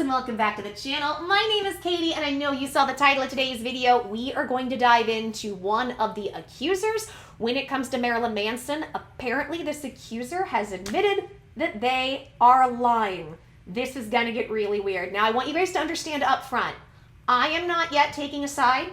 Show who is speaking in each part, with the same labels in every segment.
Speaker 1: and welcome back to the channel. My name is Katie and I know you saw the title of today's video. We are going to dive into one of the accusers when it comes to Marilyn Manson. Apparently this accuser has admitted that they are lying. This is going to get really weird. Now I want you guys to understand up front, I am not yet taking a side.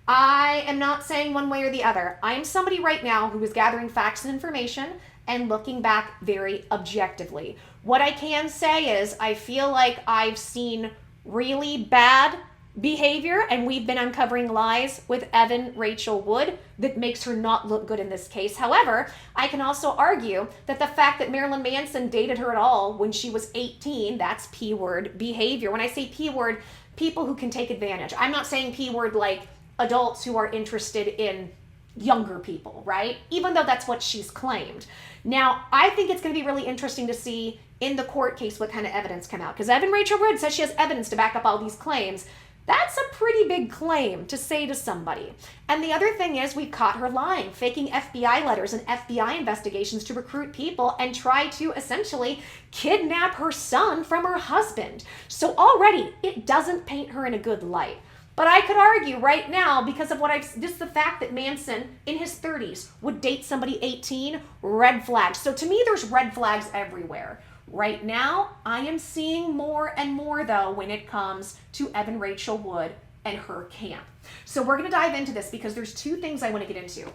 Speaker 1: I am not saying one way or the other. I am somebody right now who is gathering facts and information and looking back very objectively. What I can say is I feel like I've seen really bad behavior and we've been uncovering lies with Evan Rachel Wood that makes her not look good in this case. However, I can also argue that the fact that Marilyn Manson dated her at all when she was 18, that's P-word behavior. When I say P-word, people who can take advantage. I'm not saying P-word like adults who are interested in younger people, right? Even though that's what she's claimed. Now, I think it's going to be really interesting to see in the court case what kind of evidence come out. Because Evan Rachel Wood says she has evidence to back up all these claims. That's a pretty big claim to say to somebody. And the other thing is we caught her lying, faking FBI letters and FBI investigations to recruit people and try to essentially kidnap her son from her husband. So already it doesn't paint her in a good light. But I could argue right now, because of just the fact that Manson in his 30s would date somebody 18, red flags. So to me, there's red flags everywhere. Right now, I am seeing more and more though when it comes to Evan Rachel Wood and her camp. So we're gonna dive into this because there's two things I wanna get into.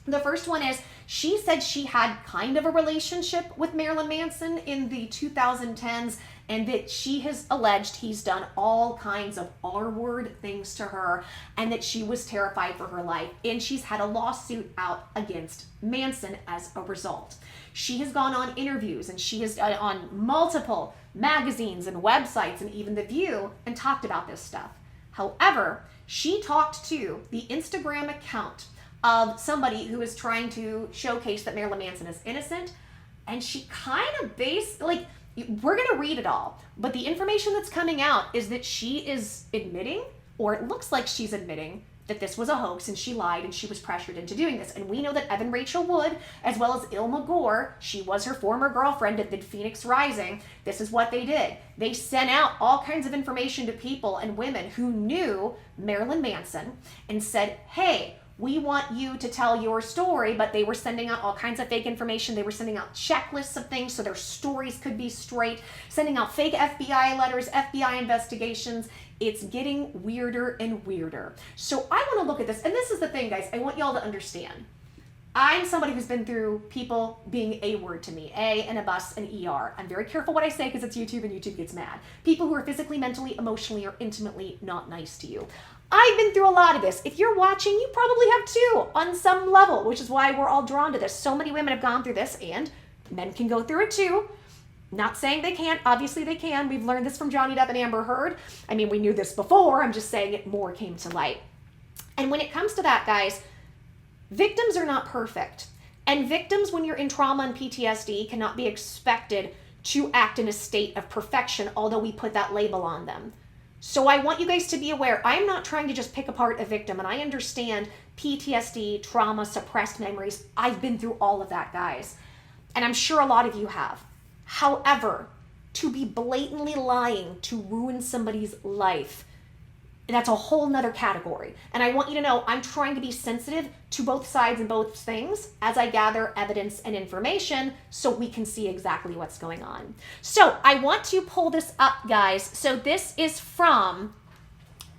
Speaker 1: The first one is she said she had kind of a relationship with Marilyn Manson in the 2010s and that she has alleged he's done all kinds of R-word things to her and that she was terrified for her life. And she's had a lawsuit out against Manson as a result. She has gone on interviews and she has on multiple magazines and websites and even The View and talked about this stuff. However, she talked to the Instagram account of somebody who is trying to showcase that Marilyn Manson is innocent. And she kind of we're going to read it all, but the information that's coming out is that she is admitting, or it looks like she's admitting, that this was a hoax and she lied and she was pressured into doing this. And we know that Evan Rachel Wood, as well as Ilma Gore, she was her former girlfriend at the Phoenix Rising. This is what they did. They sent out all kinds of information to people and women who knew Marilyn Manson and said, hey, we want you to tell your story, but they were sending out all kinds of fake information. They were sending out checklists of things so their stories could be straight, sending out fake FBI letters, FBI investigations. It's getting weirder and weirder. So I want to look at this, and this is the thing, guys, I want y'all to understand. I'm somebody who's been through people being a word to me, A and a bus and ER. I'm very careful what I say because it's YouTube and YouTube gets mad. People who are physically, mentally, emotionally, or intimately not nice to you. I've been through a lot of this. If you're watching, you probably have too, on some level, which is why we're all drawn to this. So many women have gone through this, and men can go through it too. Not saying they can't. Obviously they can. We've learned this from Johnny Depp and Amber Heard. I mean, we knew this before. I'm just saying it more came to light. And when it comes to that, guys, victims are not perfect. And victims, when you're in trauma and PTSD, cannot be expected to act in a state of perfection, although we put that label on them. So I want you guys to be aware, I'm not trying to just pick apart a victim, and I understand PTSD, trauma, suppressed memories. I've been through all of that, guys. And I'm sure a lot of you have. However, to be blatantly lying to ruin somebody's life, that's a whole nother category. And I want you to know I'm trying to be sensitive to both sides and both things as I gather evidence and information so we can see exactly what's going on. So I want to pull this up, guys. So this is from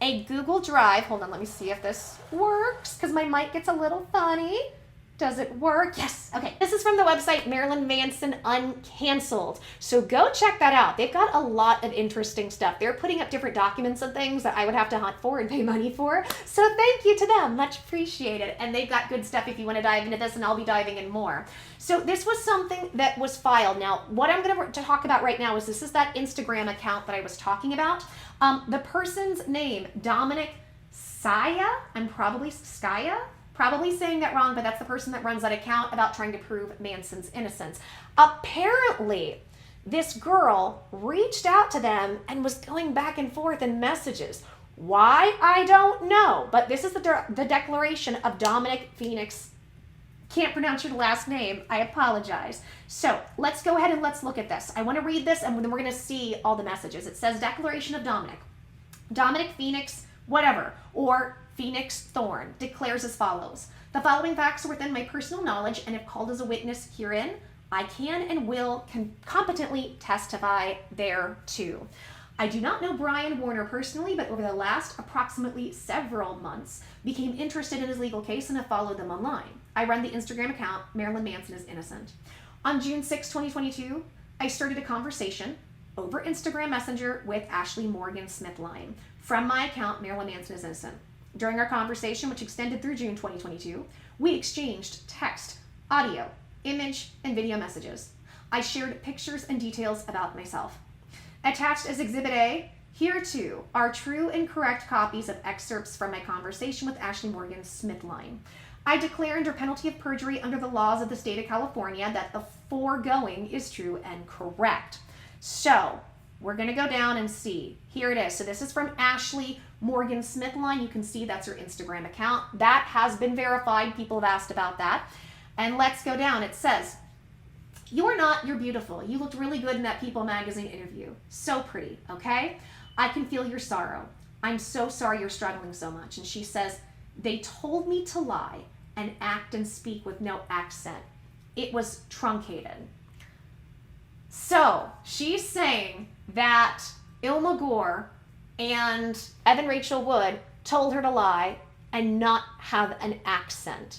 Speaker 1: a Google Drive. Hold on, let me see if this works because my mic gets a little funny. Does it work? Yes. Okay. This is from the website Marilyn Manson Uncanceled. So go check that out. They've got a lot of interesting stuff. They're putting up different documents and things that I would have to hunt for and pay money for. So thank you to them. Much appreciated. And they've got good stuff if you want to dive into this, and I'll be diving in more. So this was something that was filed. Now, what I'm going to talk about right now is this is that Instagram account that I was talking about. The person's name, Dominic Saya. I'm probably saying that wrong, but that's the person that runs that account about trying to prove Manson's innocence. Apparently, this girl reached out to them and was going back and forth in messages. Why? I don't know. But this is the declaration of Dominic Phoenix can't pronounce your last name. I apologize. So let's go ahead and let's look at this. I want to read this and then we're going to see all the messages. It says Declaration of Dominic. Dominic Phoenix, whatever, or Phoenix Thorn declares as follows. The following facts are within my personal knowledge, and if called as a witness herein, I can and will competently testify thereto. I do not know Brian Warner personally, but over the last approximately several months, became interested in his legal case and have followed them online. I run the Instagram account, Marilyn Manson is Innocent. On June 6, 2022, I started a conversation over Instagram Messenger with Ashley Morgan Smithline from my account, Marilyn Manson is Innocent. During our conversation, which extended through June 2022, we exchanged text, audio, image, and video messages. I shared pictures and details about myself. Attached as Exhibit A, here too are true and correct copies of excerpts from my conversation with Ashley Morgan Smithline. I declare under penalty of perjury under the laws of the state of California that the foregoing is true and correct. So we're going to go down and see. Here it is. So this is from Ashley Morgan Smithline. You can see that's her Instagram account. That has been verified. People have asked about that. And let's go down. It says, "You're not, you're beautiful. You looked really good in that People magazine interview. So pretty, okay? I can feel your sorrow. I'm so sorry you're struggling so much." And she says, "They told me to lie and act and speak with no accent. It was truncated." So she's saying that Ilma Gore and Evan Rachel Wood told her to lie and not have an accent.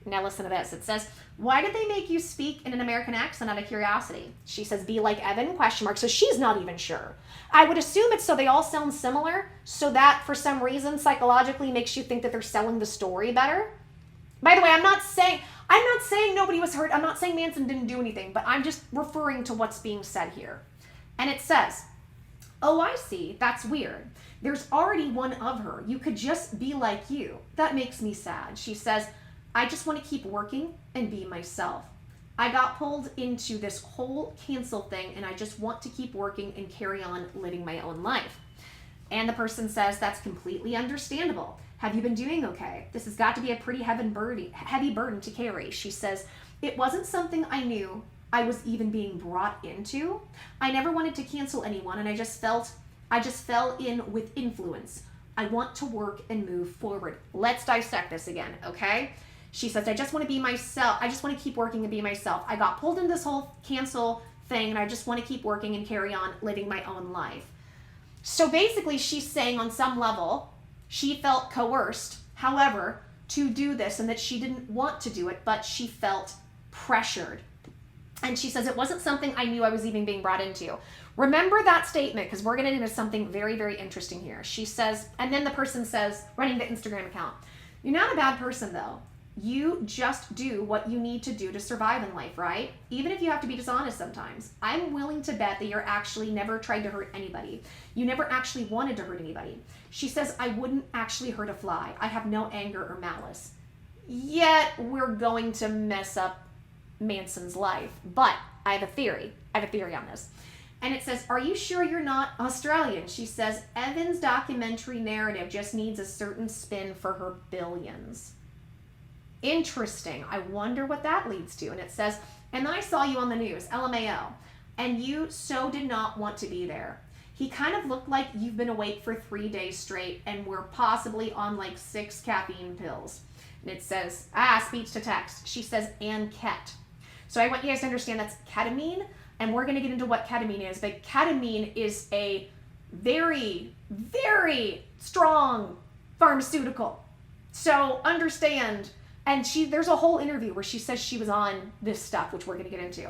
Speaker 1: Now listen to this. It says, "Why did they make you speak in an American accent out of curiosity?" She says, "Be like Evan, question mark." So she's not even sure. I would assume it's so they all sound similar, so that for some reason psychologically makes you think that they're selling the story better. By the way, I'm not saying nobody was hurt. I'm not saying Manson didn't do anything, but I'm just referring to what's being said here. And it says, "Oh, I see. That's weird. There's already one of her. You could just be like you. That makes me sad." She says, "I just want to keep working and be myself. I got pulled into this whole cancel thing and I just want to keep working and carry on living my own life." And the person says, "That's completely understandable. Have you been doing okay? This has got to be a pretty heavy burden to carry." She says, "It wasn't something I knew I was even being brought into. I never wanted to cancel anyone and I just fell in with influence. I want to work and move forward." Let's dissect this again, okay? She says, "I just want to be myself. I just want to keep working and be myself. I got pulled into this whole cancel thing and I just want to keep working and carry on living my own life." So basically she's saying on some level, she felt coerced, however, to do this and that she didn't want to do it, but she felt pressured. And she says, "It wasn't something I knew I was even being brought into." Remember that statement because we're going to get into something very, very interesting here. She says, and then the person says, running the Instagram account, "You're not a bad person though. You just do what you need to do to survive in life, right? Even if you have to be dishonest sometimes. I'm willing to bet that you're actually never tried to hurt anybody. You never actually wanted to hurt anybody." She says, "I wouldn't actually hurt a fly. I have no anger or malice. Yet we're going to mess up Manson's life. But I have a theory. On this." And it says, "Are you sure you're not Australian?" She says, "Evan's documentary narrative just needs a certain spin for her billions." Interesting. I wonder what that leads to. And it says, "And then I saw you on the news, LMAO, and you so did not want to be there. He kind of looked like you've been awake for 3 days straight and were possibly on like 6 caffeine pills." And it says, speech to text. She says, "and ket." So I want you guys to understand that's ketamine, and we're going to get into what ketamine is, but ketamine is a very, very strong pharmaceutical. So understand. And there's a whole interview where she says she was on this stuff, which we're going to get into.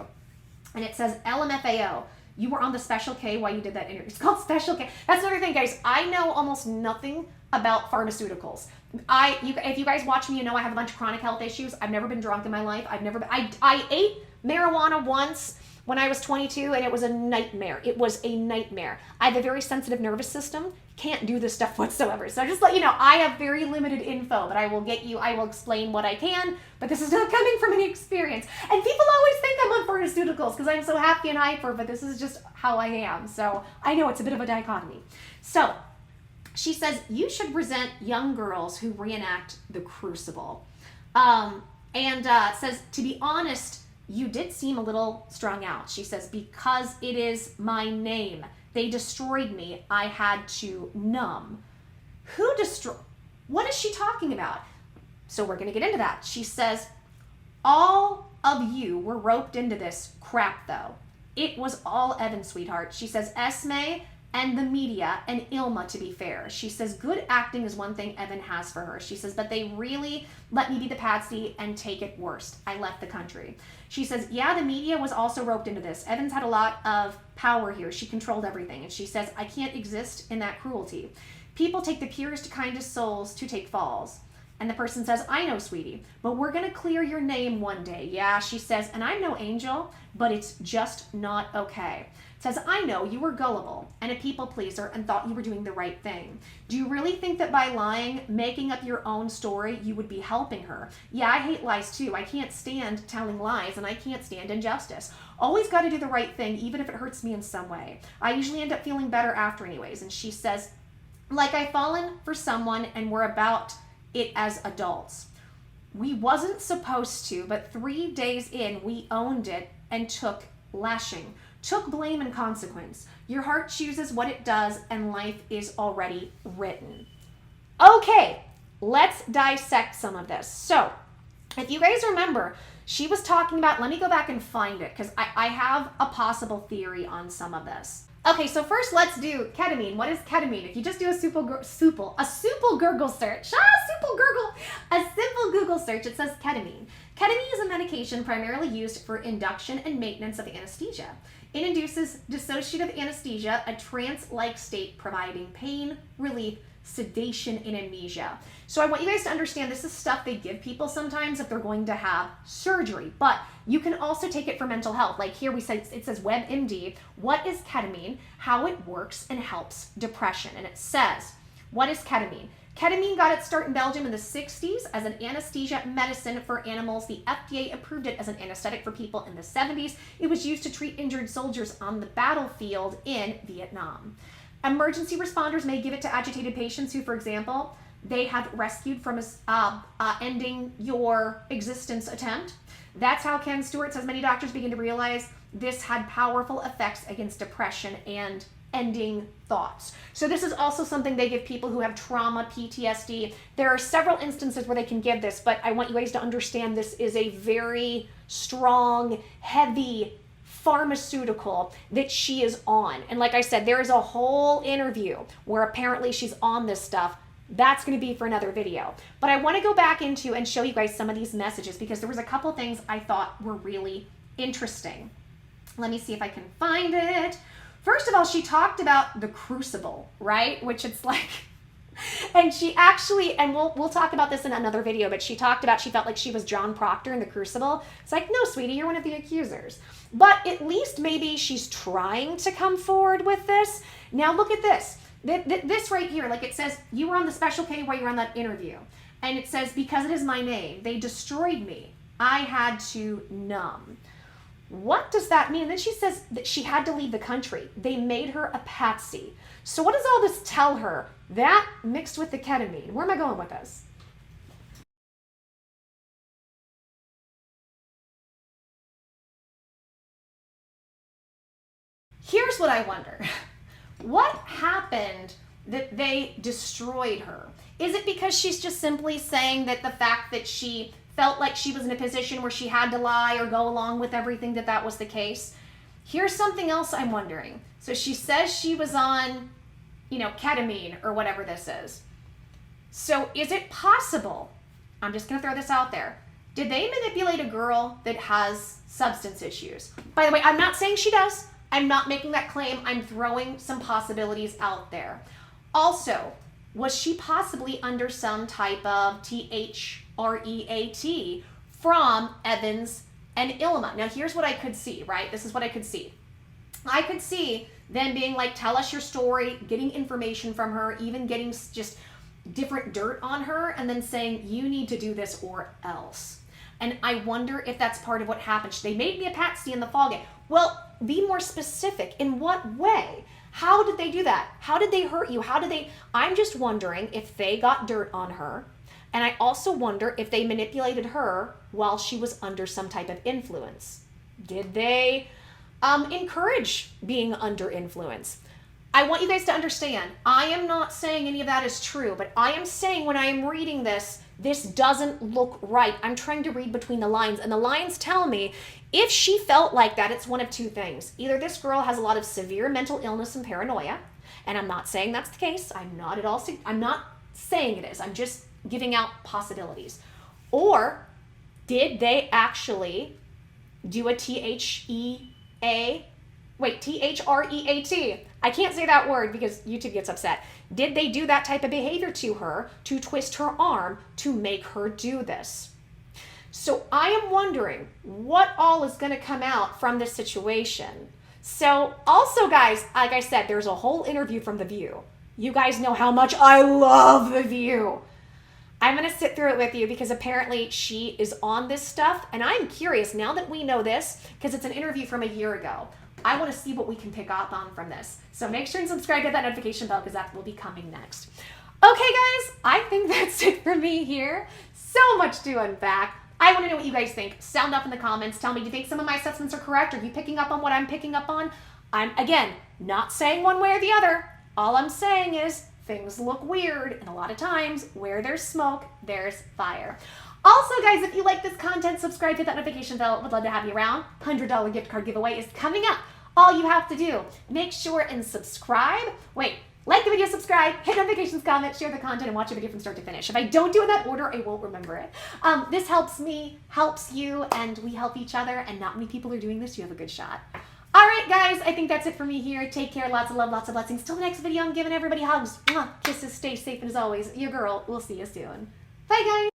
Speaker 1: And it says, "LMFAO, you were on the Special K while you did that interview." It's called Special K. That's another thing, guys. I know almost nothing about pharmaceuticals. If you guys watch me, you know I have a bunch of chronic health issues. I've never been drunk in my life. I ate marijuana once when I was 22, and it was a nightmare. It was a nightmare. I have a very sensitive nervous system. Can't do this stuff whatsoever. So just let you know, I have very limited info, but I will explain what I can, but this is not coming from any experience. And people always think I'm on pharmaceuticals because I'm so happy and hyper, but this is just how I am. So I know it's a bit of a dichotomy. So she says, "You should present young girls who reenact the Crucible." And says, to be honest, you did seem a little strung out. She says, because it is my name. They destroyed me. I had to numb. Who destroyed? What is she talking about? So we're going to get into that. She says, all of you were roped into this crap, though. It was all Evan, sweetheart. She says, Esme and the media and Ilma, to be fair. She says, good acting is one thing Evan has for her. She says, but they really let me be the patsy and take it worst. I left the country. She says, yeah, the media was also roped into this. Evan's had a lot of power here. She controlled everything. And she says, I can't exist in that cruelty. People take the purest, kindest souls to take falls. And the person says, I know, sweetie, but we're going to clear your name one day. Yeah, she says, and I'm no angel, but it's just not okay. Says, I know you were gullible and a people pleaser and thought you were doing the right thing. Do you really think that by lying, making up your own story, you would be helping her? Yeah, I hate lies too. I can't stand telling lies and I can't stand injustice. Always got to do the right thing, even if it hurts me in some way. I usually end up feeling better after anyways. And she says, like I've fallen for someone and we're about it as adults. We wasn't supposed to, but 3 days in, we owned it and took lashing. Took blame and consequence. Your heart chooses what it does and life is already written. Okay, let's dissect some of this. So, if you guys remember, she was talking about, let me go back and find it because I have a possible theory on some of this. Okay, so first let's do ketamine. What is ketamine? If you just do a simple Google search, a simple Google search, it says ketamine. Ketamine is a medication primarily used for induction and maintenance of anesthesia. It induces dissociative anesthesia, a trance-like state providing pain, relief, sedation, and amnesia. So I want you guys to understand this is stuff they give people sometimes if they're going to have surgery, but you can also take it for mental health. Like here we say, it says WebMD, what is ketamine, how it works and helps depression. And it says, what is ketamine? Ketamine got its start in Belgium in the 60s as an anesthesia medicine for animals. The FDA approved it as an anesthetic for people in the 70s. It was used to treat injured soldiers on the battlefield in Vietnam. Emergency responders may give it to agitated patients who, for example, they have rescued from ending your existence attempt. That's how Ken Stewart says many doctors begin to realize this had powerful effects against depression and ending thoughts. So this is also something they give people who have trauma, PTSD. There are several instances where they can give this, but I want you guys to understand this is a very strong, heavy pharmaceutical that she is on. And like I said, there is a whole interview where apparently she's on this stuff. That's going to be for another video. But I want to go back into and show you guys some of these messages because there was a couple things I thought were really interesting. Let me see if I can find it. First of all, she talked about the crucible, right? Which it's like, and she actually, and we'll talk about this in another video, but she talked about, she felt like she was John Proctor in the crucible. It's like, no, sweetie, you're one of the accusers. But at least maybe she's trying to come forward with this. Now look at this. This right here, like it says, you were on the special K while you were on that interview. And it says, because it is my name, they destroyed me. I had to numb. What does that mean? And then she says that she had to leave the country. They made her a patsy. So what does all this tell her? That mixed with the ketamine. Where am I going with this? Here's what I wonder. What happened that they destroyed her? Is it because she's just simply saying that the fact that she felt like she was in a position where she had to lie or go along with everything that was the case? Here's something else I'm wondering. So she says she was on, ketamine or whatever this is. So is it possible, I'm just going to throw this out there, did they manipulate a girl that has substance issues? By the way, I'm not saying she does. I'm not making that claim. I'm throwing some possibilities out there. Also, was she possibly under some type of THREAT from Evans and Ilma? Now, here's what I could see, right? This is what I could see. I could see them being like, tell us your story, getting information from her, even getting just different dirt on her, and then saying, you need to do this or else. And I wonder if that's part of what happened. They made me a patsy in the fall game. Well, be more specific. In what way? How did they do that? How did they hurt you? I'm just wondering if they got dirt on her And I also wonder if they manipulated her while she was under some type of influence. Did they encourage being under influence? I want you guys to understand, I am not saying any of that is true, but I am saying when I am reading this, this doesn't look right. I'm trying to read between the lines, and the lines tell me if she felt like that, it's one of two things. Either this girl has a lot of severe mental illness and paranoia, and I'm not saying that's the case. I'm not at all, I'm not saying it is. I'm just giving out possibilities. Or did they actually do a THREAT? I can't say that word because YouTube gets upset. Did they do that type of behavior to her to twist her arm to make her do this? So I am wondering what all is going to come out from this situation. So also, guys, like I said, there's a whole interview from The View. You guys know how much I love The View. I'm going to sit through it with you because apparently she is on this stuff. And I'm curious, now that we know this, because it's an interview from a year ago, I want to see what we can pick up on from this. So make sure and subscribe to that notification bell because that will be coming next. Okay, guys, I think that's it for me here. So much to unpack. I want to know what you guys think. Sound up in the comments. Tell me, do you think some of my assessments are correct? Are you picking up on what I'm picking up on? I'm, again, not saying one way or the other. All I'm saying is things look weird, and a lot of times where there's smoke, there's fire. Also, guys, if you like this content, subscribe to that notification bell. Would love to have you around. $100 gift card giveaway is coming up. All you have to do, make sure and subscribe. Wait, like the video, subscribe, hit notifications, comment, share the content, and watch the video from start to finish. If I don't do it in that order, I won't remember it. This helps me, helps you, and we help each other, and not many people are doing this. You have a good shot. All right, guys, I think that's it for me here. Take care, lots of love, lots of blessings. Till the next video, I'm giving everybody hugs. Mwah, kisses, stay safe, and as always, your girl, we'll see you soon. Bye, guys.